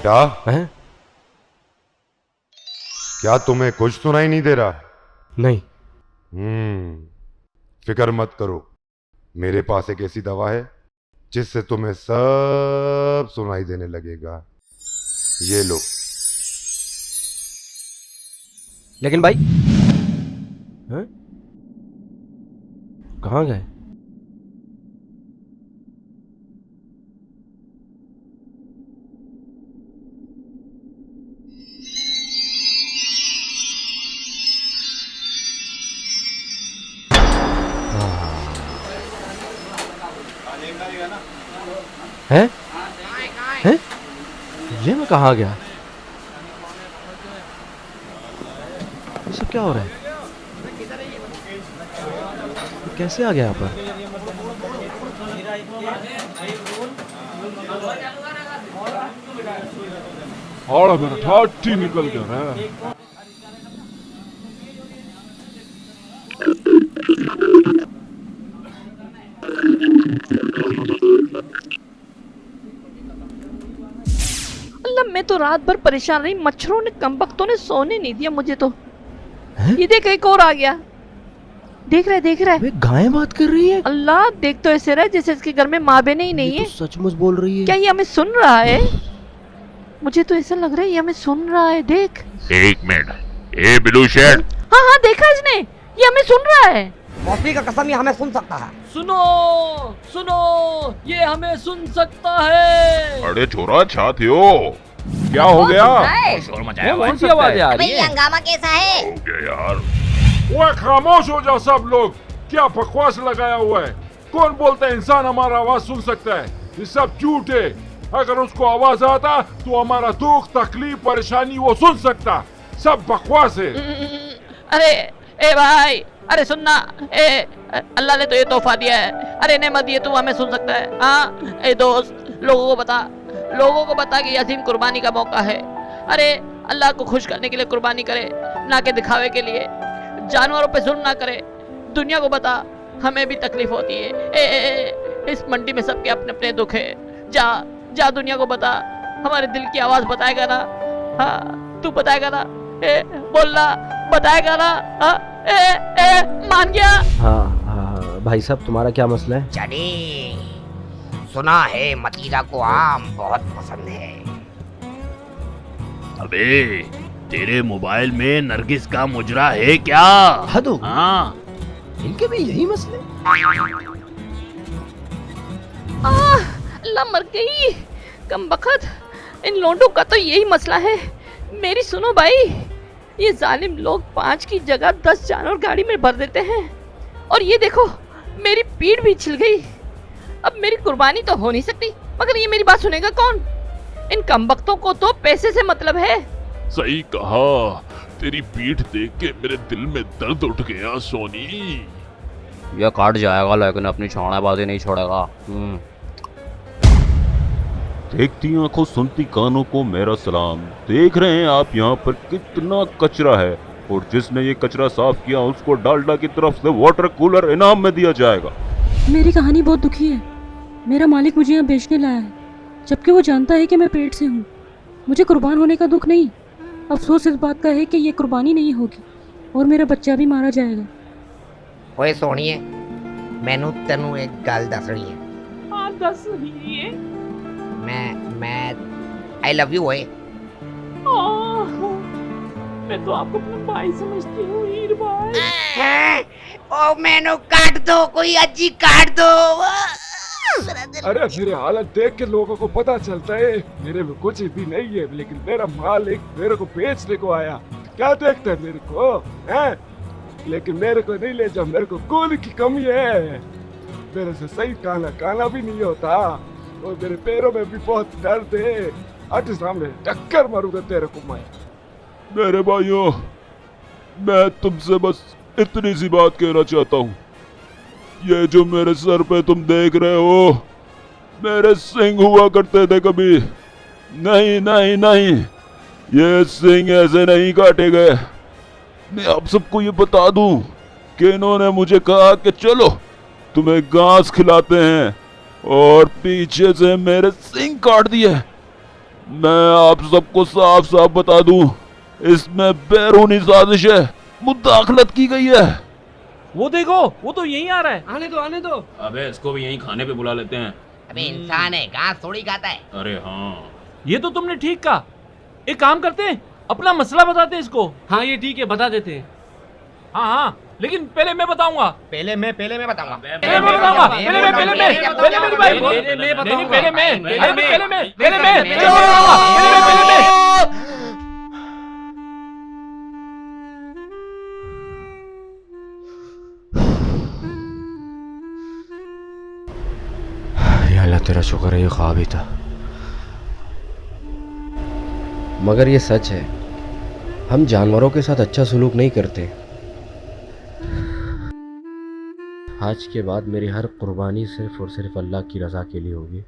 क्या हैं? क्या तुम्हें कुछ सुनाई नहीं दे रहा? नहीं। फिक्र मत करो, मेरे पास एक ऐसी दवा है जिससे तुम्हें सब सुनाई देने लगेगा। ये लो। लेकिन भाई हैं? कहाँ गए? हैं? हैं? ये मैं कहाँ गया? ये सब क्या हो रहा है? ये कैसे आ गया यहाँ पर? और मेरा ठाठी निकल गया है। अल्लाह, मैं तो रात भर परेशान रही। मच्छरों ने, कमबख्तों ने सोने नहीं दिया मुझे तो। ये देख, एक और आ गया। देख रहा है। वे गायें बात कर रही है। अल्लाह, देख तो ऐसे रहा है जैसे इसके घर में माँ बहने ही नहीं ये है। तो सचमुच बोल रही है। क्या ये हमें सुन रहा है? मुझे तो ऐसा लग रहा है ये हमें सुन रहा है। देख। एक मिनट, ए ब्लू शर्ट, हाँ देखा इसने, ये हमें सुन रहा है। मौसी का कसम, ये हमें सुन सकता है। सुनो, ये हमें सुन सकता है। अरे छोरा छाती हो, क्या हो गया? शोर मचाया हुआ है। कौन सी आवाज आ रही ये है? हंगामा कैसा है? हो गया यार। ओए खामोश हो जाओ सब लोग, क्या बकवास लगाया हुआ है? कौन बोलता है इंसान हमारा आवाज सुन सकता है? ये सब झूठ है। अगर उसको आवाज आता तो हमारा दुख, तकलीफ, परेशानी वो सुन सकता। सब बकवास है। अरे ए भाई, अरे सुनना, अल्लाह ने तो ये तोहफा दिया है। अरे नेमत दिए, तू हमें सुन सकता है। हाँ ए दोस्त, लोगों को बता कि अजीम कुर्बानी का मौका है। अरे अल्लाह को खुश करने के लिए कुर्बानी करे, ना के दिखावे के लिए। जानवरों पे जुल्म ना करे। दुनिया को बता, हमें भी तकलीफ होती है। इस मंडी में सबके अपने अपने दुख है। जा दुनिया को बता, हमारे दिल की आवाज बताएगा ना? हाँ, तू बताएगा ना? बोलना, बताएगा ना? मान गया? हाँ, भाई साहब, तुम्हारा क्या मसला है? चली, सुना है मतीरा को आम बहुत पसंद है। अबे तेरे मोबाइल में नरगिस का मुजरा है क्या? हद हो। हाँ, इनके भी यही मसले? अल्लाह, मर गई कमबख्त। इन लोंडों का तो यही मसला है। मेरी सुनो भाई, ये जालिम लोग 5 की जगह 10 जानवर गाड़ी में भर देते हैं। और ये देखो, मेरी पीठ भी छिल गई। अब मेरी कुर्बानी तो हो नहीं सकती, मगर ये मेरी बात सुनेगा कौन? इन कमबख्तों को तो पैसे से मतलब है। सही कहा, तेरी पीठ देख के मेरे दिल में दर्द उठ गया सोनी। यह काट जाएगा लेकिन अपनी छाड़ाबाजी नहीं छोड़ेगा। देखती आंखों सुनती कानों को मेरा सलाम। देख रहे हैं आप यहाँ पर कितना कचरा है, और जिसने ये कचरा साफ किया उसको डालडा की तरफ से वाटर कूलर इनाम में दिया जाएगा। मेरी कहानी बहुत दुखी है। मेरा मालिक मुझे यहाँ बेचने लाया है, जबकि वो जानता है कि मैं पेट से हूँ। मुझे कुर्बान होने का दुख नहीं, अफसोस इस बात का है कि ये कुर्बानी नहीं होगी और मेरा बच्चा भी मारा जाएगा। ओए सोनिए, मैनू तेनू एक गल दसनी है। हाँ, दस रही है। मैं आई लव यू। ओए मैं तो आपको अपना भाई समझती हूँ, हीर भाई। ओ मैनू काट दो, कोई अज्जी काट दो। अरे मेरे हालत देख के लोगों को पता चलता है मेरे में कुछ भी नहीं है, लेकिन मेरा मालिक मेरे को बेचने को आया। क्या देखता है मेरे को, हैं? लेकिन मेरे को नहीं ले जाओ, मेरे को खून की कमी है। मेरे से सही खाना भी नहीं होता, और मेरे पैरों में भी बहुत दर्द है। हट सामने, टक्कर मारूंगा तेरे को मैं। मेरे भाइयों, मैं तुमसे बस इतनी सी बात कहना चाहता हूँ। ये जो मेरे सर पे तुम देख रहे हो, मेरे सिंग हुआ करते थे कभी। नहीं, ये सिंग ऐसे नहीं काटे गए। मैं आप सबको ये बता दूं कि इन्होंने मुझे कहा कि चलो तुम्हें घास खिलाते हैं, और पीछे से मेरे सिंग काट दिए। मैं आप सबको साफ साफ बता दूं, इसमें बैरूनी साजिश है, मुदाखलत की गई है। वो देखो, वो तो यहीं आ रहा है। आने दो आने दो। अबे इसको भी यहीं खाने पे बुला लेते हैं। अबे इंसान है, घास थोड़ी खाता है। अरे हाँ, ये तो तुमने ठीक कहा। एक काम करते हैं, अपना मसला बताते हैं इसको। हाँ ये ठीक है, बता देते हैं। हाँ हाँ, लेकिन पहले मैं बताऊंगा। पहले मैं बताऊंगा। पहले मैं बताऊंगा। पहले मेरी बारी। नहीं, पहले मैं या अल्लाह तेरा शुक्र है ये ख्वाब ही था। मगर ये सच है, हम जानवरों के साथ अच्छा सलूक नहीं करते। आज के बाद मेरी हर कुर्बानी सिर्फ और सिर्फ अल्लाह की रज़ा के लिए होगी।